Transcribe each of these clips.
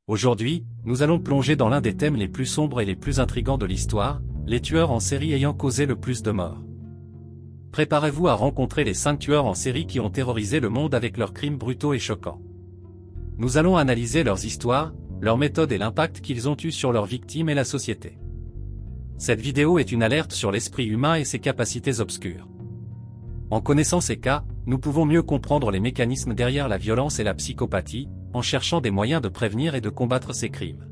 Aujourd'hui, nous allons plonger dans l'un des thèmes les plus sombres et les plus intrigants de l'histoire, les tueurs en série ayant causé le plus de morts. Préparez-vous à rencontrer les 5 tueurs en série qui ont terrorisé le monde avec leurs crimes brutaux et choquants. Nous allons analyser leurs histoires, leurs méthodes et l'impact qu'ils ont eu sur leurs victimes et la société. Cette vidéo est une alerte sur l'esprit humain et ses capacités obscures. En connaissant ces cas, nous pouvons mieux comprendre les mécanismes derrière la violence et la psychopathie, en cherchant des moyens de prévenir et de combattre ces crimes.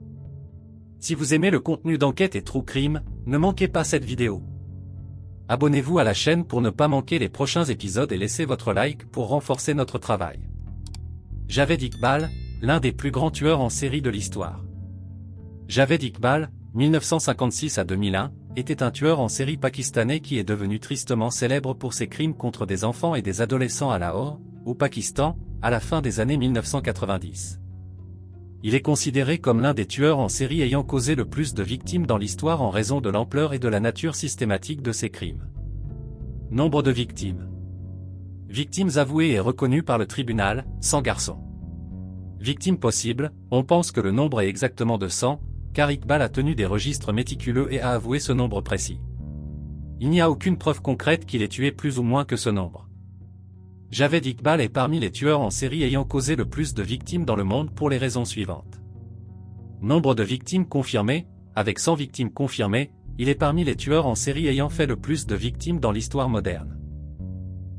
Si vous aimez le contenu d'enquête et true crime, ne manquez pas cette vidéo. Abonnez-vous à la chaîne pour ne pas manquer les prochains épisodes et laissez votre like pour renforcer notre travail. Javed Iqbal, l'un des plus grands tueurs en série de l'histoire. Javed Iqbal, 1956 à 2001, était un tueur en série pakistanais qui est devenu tristement célèbre pour ses crimes contre des enfants et des adolescents à Lahore, au Pakistan, à la fin des années 1990. Il est considéré comme l'un des tueurs en série ayant causé le plus de victimes dans l'histoire en raison de l'ampleur et de la nature systématique de ses crimes. Nombre de victimes. Victimes avouées et reconnues par le tribunal, 100 garçons. Victimes possibles, on pense que le nombre est exactement de 100, car Iqbal a tenu des registres méticuleux et a avoué ce nombre précis. Il n'y a aucune preuve concrète qu'il ait tué plus ou moins que ce nombre. Javed Iqbal est parmi les tueurs en série ayant causé le plus de victimes dans le monde pour les raisons suivantes. Nombre de victimes confirmées, avec 100 victimes confirmées, il est parmi les tueurs en série ayant fait le plus de victimes dans l'histoire moderne.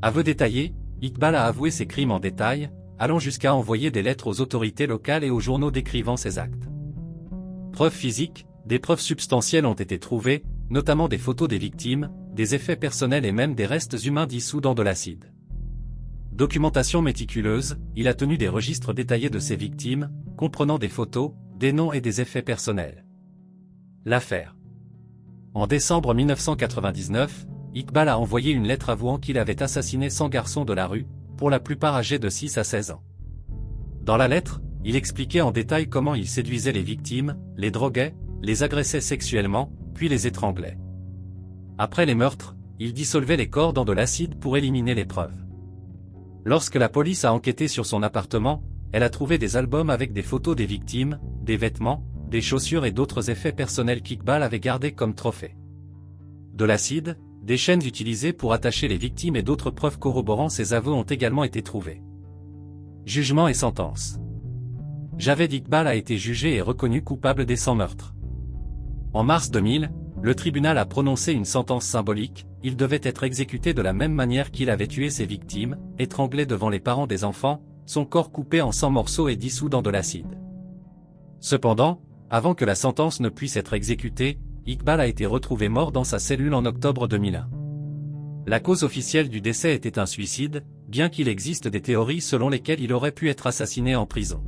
Aveu détaillé, Iqbal a avoué ses crimes en détail, allant jusqu'à envoyer des lettres aux autorités locales et aux journaux décrivant ses actes. Preuves physiques, des preuves substantielles ont été trouvées, notamment des photos des victimes, des effets personnels et même des restes humains dissous dans de l'acide. Documentation méticuleuse, il a tenu des registres détaillés de ses victimes, comprenant des photos, des noms et des effets personnels. L'affaire. En décembre 1999, Iqbal a envoyé une lettre avouant qu'il avait assassiné 100 garçons de la rue, pour la plupart âgés de 6 à 16 ans. Dans la lettre, il expliquait en détail comment il séduisait les victimes, les droguait, les agressait sexuellement, puis les étranglait. Après les meurtres, il dissolvait les corps dans de l'acide pour éliminer les preuves. Lorsque la police a enquêté sur son appartement, elle a trouvé des albums avec des photos des victimes, des vêtements, des chaussures et d'autres effets personnels qu'Iqbal avait gardés comme trophées. De l'acide, des chaînes utilisées pour attacher les victimes et d'autres preuves corroborant ses aveux ont également été trouvées. Jugement et sentence. Javed Iqbal a été jugé et reconnu coupable des 100 meurtres. En mars 2000, le tribunal a prononcé une sentence symbolique, il devait être exécuté de la même manière qu'il avait tué ses victimes, étranglé devant les parents des enfants, son corps coupé en 100 morceaux et dissous dans de l'acide. Cependant, avant que la sentence ne puisse être exécutée, Iqbal a été retrouvé mort dans sa cellule en octobre 2001. La cause officielle du décès était un suicide, bien qu'il existe des théories selon lesquelles il aurait pu être assassiné en prison.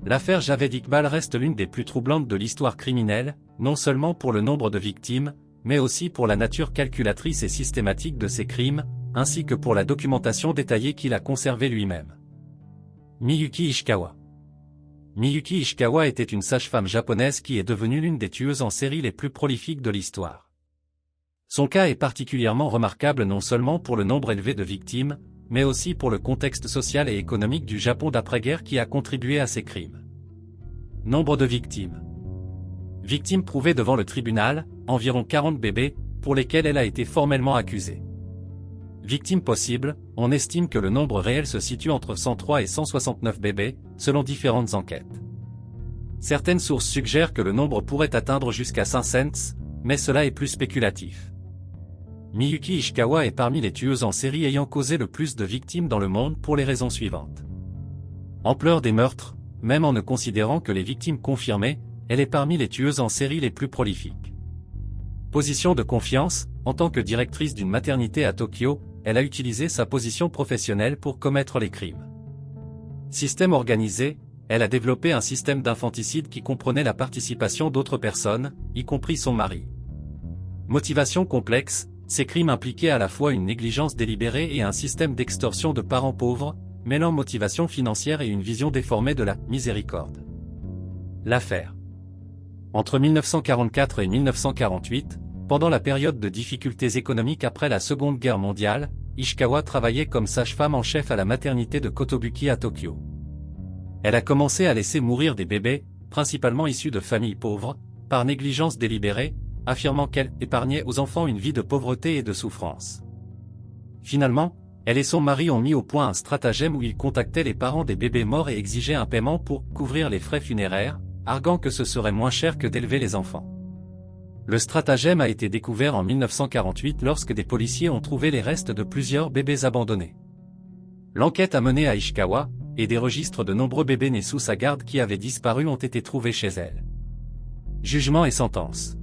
L'affaire Javed Iqbal reste l'une des plus troublantes de l'histoire criminelle, non seulement pour le nombre de victimes, mais aussi pour la nature calculatrice et systématique de ses crimes, ainsi que pour la documentation détaillée qu'il a conservée lui-même. Miyuki Ishikawa. Miyuki Ishikawa était une sage-femme japonaise qui est devenue l'une des tueuses en série les plus prolifiques de l'histoire. Son cas est particulièrement remarquable non seulement pour le nombre élevé de victimes, mais aussi pour le contexte social et économique du Japon d'après-guerre qui a contribué à ces crimes. Nombre de victimes. Victimes prouvées devant le tribunal, environ 40 bébés, pour lesquels elle a été formellement accusée. Victimes possibles, on estime que le nombre réel se situe entre 103 et 169 bébés, selon différentes enquêtes. Certaines sources suggèrent que le nombre pourrait atteindre jusqu'à 500, mais cela est plus spéculatif. Miyuki Ishikawa est parmi les tueuses en série ayant causé le plus de victimes dans le monde pour les raisons suivantes. Ampleur des meurtres, même en ne considérant que les victimes confirmées, elle est parmi les tueuses en série les plus prolifiques. Position de confiance, en tant que directrice d'une maternité à Tokyo, elle a utilisé sa position professionnelle pour commettre les crimes. Système organisé, elle a développé un système d'infanticide qui comprenait la participation d'autres personnes, y compris son mari. Motivation complexe, ces crimes impliquaient à la fois une négligence délibérée et un système d'extorsion de parents pauvres, mêlant motivation financière et une vision déformée de la miséricorde. L'affaire. Entre 1944 et 1948, pendant la période de difficultés économiques après la Seconde Guerre mondiale, Ishikawa travaillait comme sage-femme en chef à la maternité de Kotobuki à Tokyo. Elle a commencé à laisser mourir des bébés, principalement issus de familles pauvres, par négligence délibérée, affirmant qu'elle épargnait aux enfants une vie de pauvreté et de souffrance. Finalement, elle et son mari ont mis au point un stratagème où ils contactaient les parents des bébés morts et exigeaient un paiement pour couvrir les frais funéraires, arguant que ce serait moins cher que d'élever les enfants. Le stratagème a été découvert en 1948 lorsque des policiers ont trouvé les restes de plusieurs bébés abandonnés. L'enquête a mené à Ishikawa, et des registres de nombreux bébés nés sous sa garde qui avaient disparu ont été trouvés chez elle. Jugement et sentence.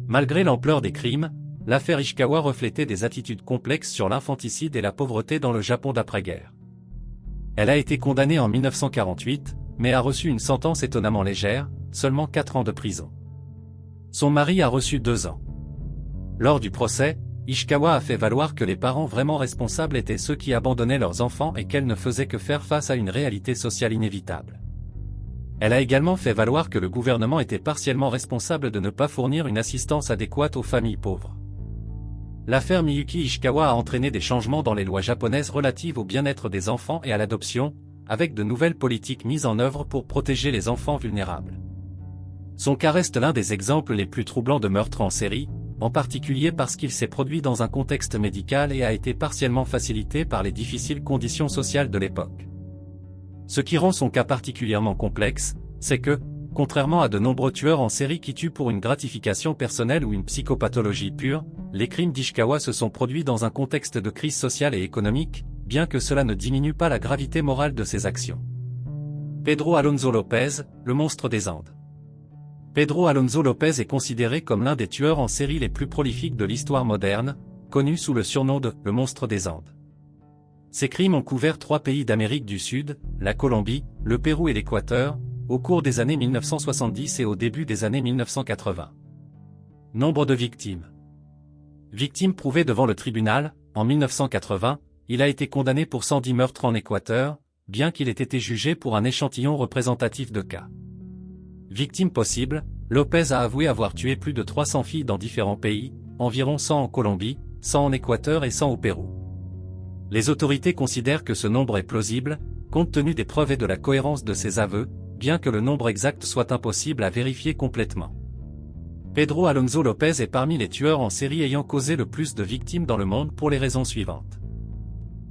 Malgré l'ampleur des crimes, l'affaire Ishikawa reflétait des attitudes complexes sur l'infanticide et la pauvreté dans le Japon d'après-guerre. Elle a été condamnée en 1948, mais a reçu une sentence étonnamment légère, seulement 4 ans de prison. Son mari a reçu 2 ans. Lors du procès, Ishikawa a fait valoir que les parents vraiment responsables étaient ceux qui abandonnaient leurs enfants et qu'elle ne faisait que faire face à une réalité sociale inévitable. Elle a également fait valoir que le gouvernement était partiellement responsable de ne pas fournir une assistance adéquate aux familles pauvres. L'affaire Miyuki Ishikawa a entraîné des changements dans les lois japonaises relatives au bien-être des enfants et à l'adoption, avec de nouvelles politiques mises en œuvre pour protéger les enfants vulnérables. Son cas reste l'un des exemples les plus troublants de meurtre en série, en particulier parce qu'il s'est produit dans un contexte médical et a été partiellement facilité par les difficiles conditions sociales de l'époque. Ce qui rend son cas particulièrement complexe, c'est que, contrairement à de nombreux tueurs en série qui tuent pour une gratification personnelle ou une psychopathologie pure, les crimes d'Ishikawa se sont produits dans un contexte de crise sociale et économique, bien que cela ne diminue pas la gravité morale de ses actions. Pedro Alonso Lopez, le monstre des Andes. Pedro Alonso Lopez est considéré comme l'un des tueurs en série les plus prolifiques de l'histoire moderne, connu sous le surnom de « le monstre des Andes ». Ses crimes ont couvert 3 pays d'Amérique du Sud, la Colombie, le Pérou et l'Équateur, au cours des années 1970 et au début des années 1980. Nombre de victimes. Victime prouvée devant le tribunal, en 1980, il a été condamné pour 110 meurtres en Équateur, bien qu'il ait été jugé pour un échantillon représentatif de cas. Victime possible, Lopez a avoué avoir tué plus de 300 filles dans différents pays, environ 100 en Colombie, 100 en Équateur et 100 au Pérou. Les autorités considèrent que ce nombre est plausible, compte tenu des preuves et de la cohérence de ses aveux, bien que le nombre exact soit impossible à vérifier complètement. Pedro Alonso Lopez est parmi les tueurs en série ayant causé le plus de victimes dans le monde pour les raisons suivantes.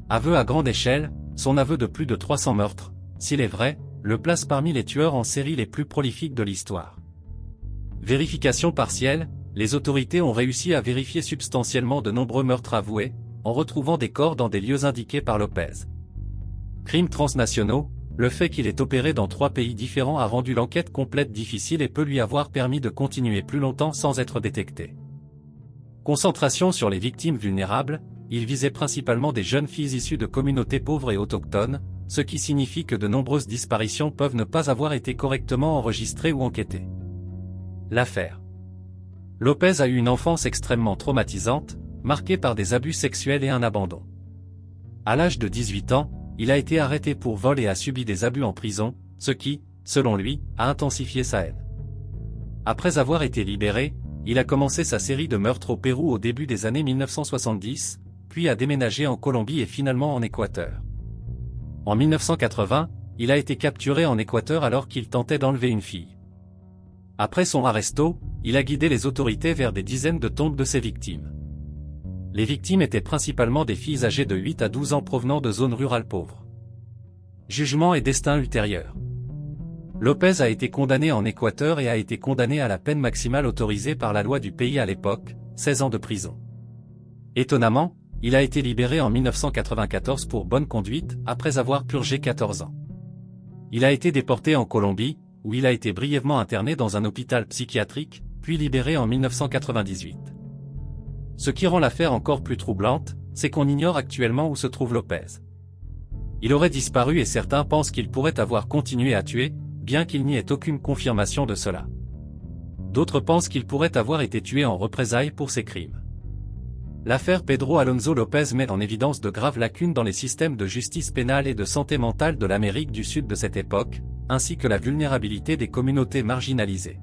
Aveu à grande échelle, son aveu de plus de 300 meurtres, s'il est vrai, le place parmi les tueurs en série les plus prolifiques de l'histoire. Vérification partielle, les autorités ont réussi à vérifier substantiellement de nombreux meurtres avoués, en retrouvant des corps dans des lieux indiqués par Lopez. Crimes transnationaux, le fait qu'il ait opéré dans 3 pays différents a rendu l'enquête complète difficile et peut lui avoir permis de continuer plus longtemps sans être détecté. Concentration sur les victimes vulnérables, il visait principalement des jeunes filles issues de communautés pauvres et autochtones, ce qui signifie que de nombreuses disparitions peuvent ne pas avoir été correctement enregistrées ou enquêtées. L'affaire. Lopez a eu une enfance extrêmement traumatisante, marquée par des abus sexuels et un abandon. À l'âge de 18 ans, il a été arrêté pour vol et a subi des abus en prison, ce qui, selon lui, a intensifié sa haine. Après avoir été libéré, il a commencé sa série de meurtres au Pérou au début des années 1970, puis a déménagé en Colombie et finalement en Équateur. En 1980, il a été capturé en Équateur alors qu'il tentait d'enlever une fille. Après son arresto, il a guidé les autorités vers des dizaines de tombes de ses victimes. Les victimes étaient principalement des filles âgées de 8 à 12 ans provenant de zones rurales pauvres. Jugement et destin ultérieur. Lopez a été condamné en Équateur et a été condamné à la peine maximale autorisée par la loi du pays à l'époque, 16 ans de prison. Étonnamment, il a été libéré en 1994 pour bonne conduite, après avoir purgé 14 ans. Il a été déporté en Colombie, où il a été brièvement interné dans un hôpital psychiatrique, puis libéré en 1998. Ce qui rend l'affaire encore plus troublante, c'est qu'on ignore actuellement où se trouve Lopez. Il aurait disparu et certains pensent qu'il pourrait avoir continué à tuer, bien qu'il n'y ait aucune confirmation de cela. D'autres pensent qu'il pourrait avoir été tué en représailles pour ses crimes. L'affaire Pedro Alonso Lopez met en évidence de graves lacunes dans les systèmes de justice pénale et de santé mentale de l'Amérique du Sud de cette époque, ainsi que la vulnérabilité des communautés marginalisées.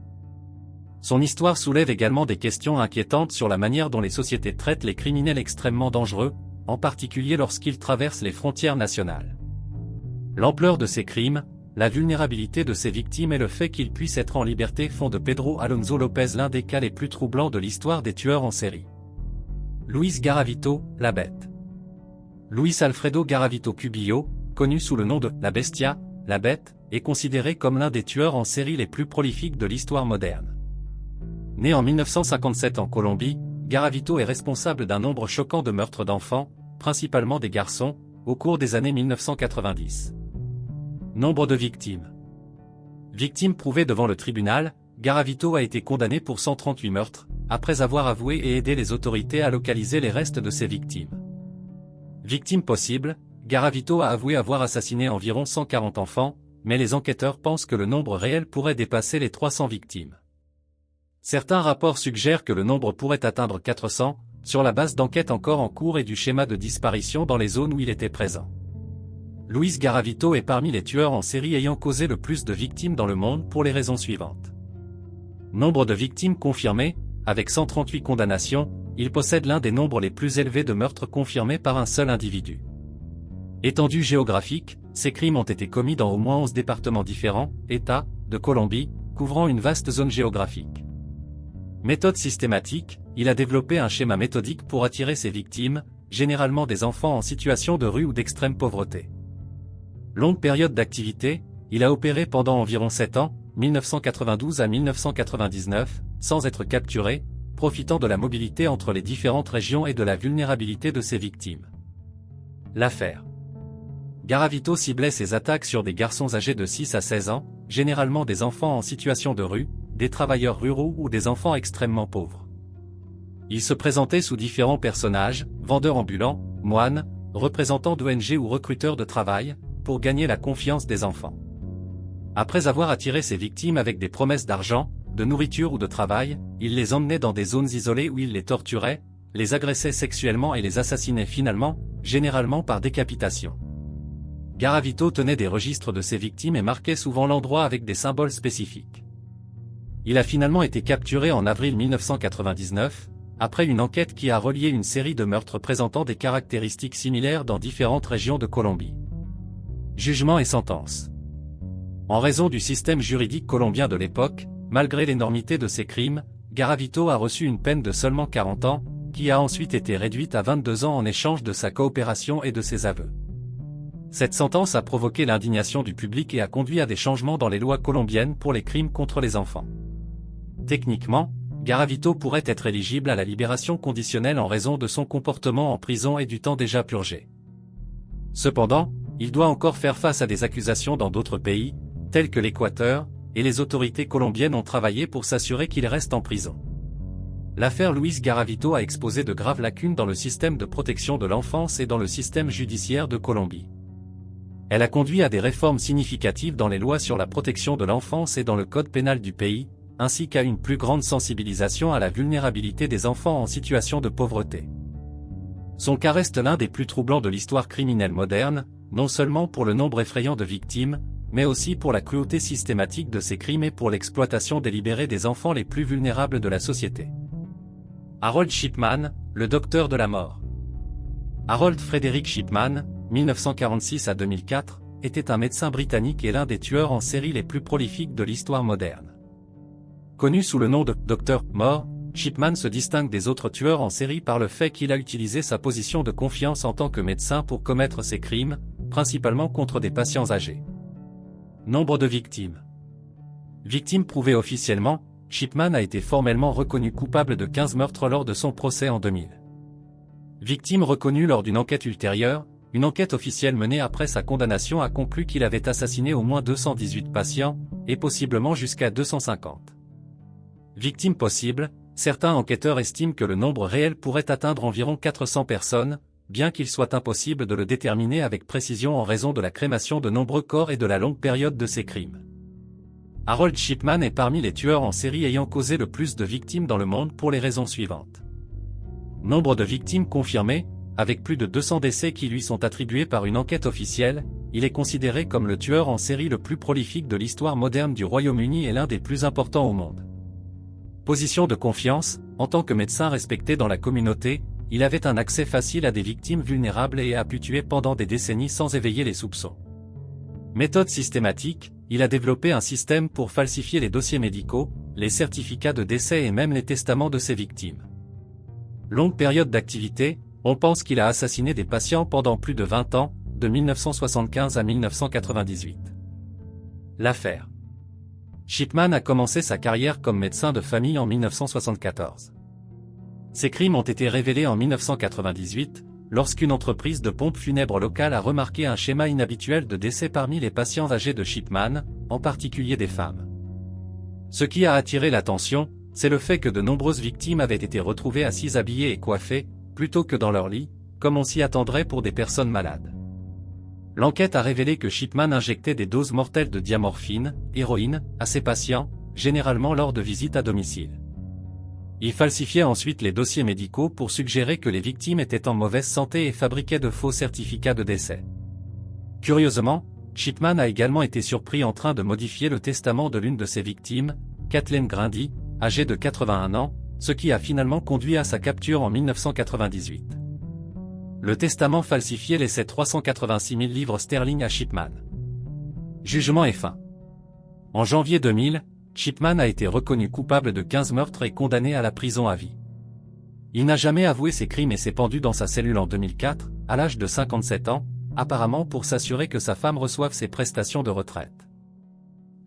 Son histoire soulève également des questions inquiétantes sur la manière dont les sociétés traitent les criminels extrêmement dangereux, en particulier lorsqu'ils traversent les frontières nationales. L'ampleur de ces crimes, la vulnérabilité de ses victimes et le fait qu'ils puissent être en liberté font de Pedro Alonso Lopez l'un des cas les plus troublants de l'histoire des tueurs en série. Luis Garavito, la bête. Luis Alfredo Garavito Cubillo, connu sous le nom de La Bestia, la bête, est considéré comme l'un des tueurs en série les plus prolifiques de l'histoire moderne. Né en 1957 en Colombie, Garavito est responsable d'un nombre choquant de meurtres d'enfants, principalement des garçons, au cours des années 1990. Nombre de victimes. Victime prouvée devant le tribunal, Garavito a été condamné pour 138 meurtres, après avoir avoué et aidé les autorités à localiser les restes de ses victimes. Victime possible, Garavito a avoué avoir assassiné environ 140 enfants, mais les enquêteurs pensent que le nombre réel pourrait dépasser les 300 victimes. Certains rapports suggèrent que le nombre pourrait atteindre 400, sur la base d'enquêtes encore en cours et du schéma de disparition dans les zones où il était présent. Luis Garavito est parmi les tueurs en série ayant causé le plus de victimes dans le monde pour les raisons suivantes. Nombre de victimes confirmées, avec 138 condamnations, il possède l'un des nombres les plus élevés de meurtres confirmés par un seul individu. Étendue géographique, ces crimes ont été commis dans au moins 11 départements différents, États, de Colombie, couvrant une vaste zone géographique. Méthode systématique, il a développé un schéma méthodique pour attirer ses victimes, généralement des enfants en situation de rue ou d'extrême pauvreté. Longue période d'activité, il a opéré pendant environ 7 ans, 1992 à 1999, sans être capturé, profitant de la mobilité entre les différentes régions et de la vulnérabilité de ses victimes. L'affaire. Garavito ciblait ses attaques sur des garçons âgés de 6 à 16 ans, généralement des enfants en situation de rue, des travailleurs ruraux ou des enfants extrêmement pauvres. Il se présentait sous différents personnages, vendeurs ambulants, moines, représentants d'ONG ou recruteurs de travail, pour gagner la confiance des enfants. Après avoir attiré ses victimes avec des promesses d'argent, de nourriture ou de travail, il les emmenait dans des zones isolées où il les torturait, les agressait sexuellement et les assassinait finalement, généralement par décapitation. Garavito tenait des registres de ses victimes et marquait souvent l'endroit avec des symboles spécifiques. Il a finalement été capturé en avril 1999, après une enquête qui a relié une série de meurtres présentant des caractéristiques similaires dans différentes régions de Colombie. Jugement et sentence. En raison du système juridique colombien de l'époque, malgré l'énormité de ses crimes, Garavito a reçu une peine de seulement 40 ans, qui a ensuite été réduite à 22 ans en échange de sa coopération et de ses aveux. Cette sentence a provoqué l'indignation du public et a conduit à des changements dans les lois colombiennes pour les crimes contre les enfants. Techniquement, Garavito pourrait être éligible à la libération conditionnelle en raison de son comportement en prison et du temps déjà purgé. Cependant, il doit encore faire face à des accusations dans d'autres pays, tels que l'Équateur, et les autorités colombiennes ont travaillé pour s'assurer qu'il reste en prison. L'affaire Luis Garavito a exposé de graves lacunes dans le système de protection de l'enfance et dans le système judiciaire de Colombie. Elle a conduit à des réformes significatives dans les lois sur la protection de l'enfance et dans le code pénal du pays, ainsi qu'à une plus grande sensibilisation à la vulnérabilité des enfants en situation de pauvreté. Son cas reste l'un des plus troublants de l'histoire criminelle moderne, non seulement pour le nombre effrayant de victimes, mais aussi pour la cruauté systématique de ces crimes et pour l'exploitation délibérée des enfants les plus vulnérables de la société. Harold Shipman, le docteur de la mort. Harold Frederick Shipman, 1946 à 2004, était un médecin britannique et l'un des tueurs en série les plus prolifiques de l'histoire moderne. Connu sous le nom de Dr. Mort, Shipman se distingue des autres tueurs en série par le fait qu'il a utilisé sa position de confiance en tant que médecin pour commettre ses crimes, principalement contre des patients âgés. Nombre de victimes. Victime prouvée officiellement, Shipman a été formellement reconnu coupable de 15 meurtres lors de son procès en 2000. Victime reconnue lors d'une enquête ultérieure, une enquête officielle menée après sa condamnation a conclu qu'il avait assassiné au moins 218 patients, et possiblement jusqu'à 250. Victime possible, certains enquêteurs estiment que le nombre réel pourrait atteindre environ 400 personnes, bien qu'il soit impossible de le déterminer avec précision en raison de la crémation de nombreux corps et de la longue période de ces crimes. Harold Shipman est parmi les tueurs en série ayant causé le plus de victimes dans le monde pour les raisons suivantes. Nombre de victimes confirmées, avec plus de 200 décès qui lui sont attribués par une enquête officielle, il est considéré comme le tueur en série le plus prolifique de l'histoire moderne du Royaume-Uni et l'un des plus importants au monde. Position de confiance, en tant que médecin respecté dans la communauté, il avait un accès facile à des victimes vulnérables et a pu tuer pendant des décennies sans éveiller les soupçons. Méthode systématique, il a développé un système pour falsifier les dossiers médicaux, les certificats de décès et même les testaments de ses victimes. Longue période d'activité, on pense qu'il a assassiné des patients pendant plus de 20 ans, de 1975 à 1998. L'affaire Shipman a commencé sa carrière comme médecin de famille en 1974. Ses crimes ont été révélés en 1998, lorsqu'une entreprise de pompes funèbres locale a remarqué un schéma inhabituel de décès parmi les patients âgés de Shipman, en particulier des femmes. Ce qui a attiré l'attention, c'est le fait que de nombreuses victimes avaient été retrouvées assises habillées et coiffées, plutôt que dans leur lit, comme on s'y attendrait pour des personnes malades. L'enquête a révélé que Shipman injectait des doses mortelles de diamorphine, héroïne, à ses patients, généralement lors de visites à domicile. Il falsifiait ensuite les dossiers médicaux pour suggérer que les victimes étaient en mauvaise santé et fabriquait de faux certificats de décès. Curieusement, Shipman a également été surpris en train de modifier le testament de l'une de ses victimes, Kathleen Grundy, âgée de 81 ans, ce qui a finalement conduit à sa capture en 1998. Le testament falsifié laissait 386 000 livres sterling à Shipman. Jugement est fin. En janvier 2000, Shipman a été reconnu coupable de 15 meurtres et condamné à la prison à vie. Il n'a jamais avoué ses crimes et s'est pendu dans sa cellule en 2004, à l'âge de 57 ans, apparemment pour s'assurer que sa femme reçoive ses prestations de retraite.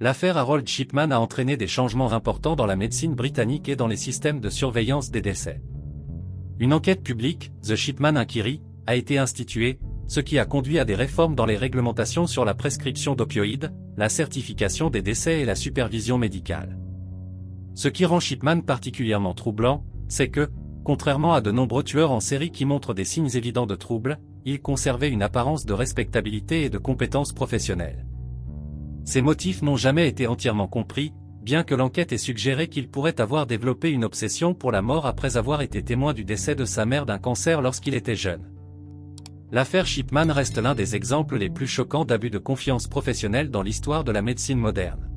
L'affaire Harold Shipman a entraîné des changements importants dans la médecine britannique et dans les systèmes de surveillance des décès. Une enquête publique, The Shipman Inquiry, a été instituée, ce qui a conduit à des réformes dans les réglementations sur la prescription d'opioïdes, la certification des décès et la supervision médicale. Ce qui rend Shipman particulièrement troublant, c'est que, contrairement à de nombreux tueurs en série qui montrent des signes évidents de trouble, il conservait une apparence de respectabilité et de compétence professionnelle. Ses motifs n'ont jamais été entièrement compris, bien que l'enquête ait suggéré qu'il pourrait avoir développé une obsession pour la mort après avoir été témoin du décès de sa mère d'un cancer lorsqu'il était jeune. L'affaire Shipman reste l'un des exemples les plus choquants d'abus de confiance professionnelle dans l'histoire de la médecine moderne.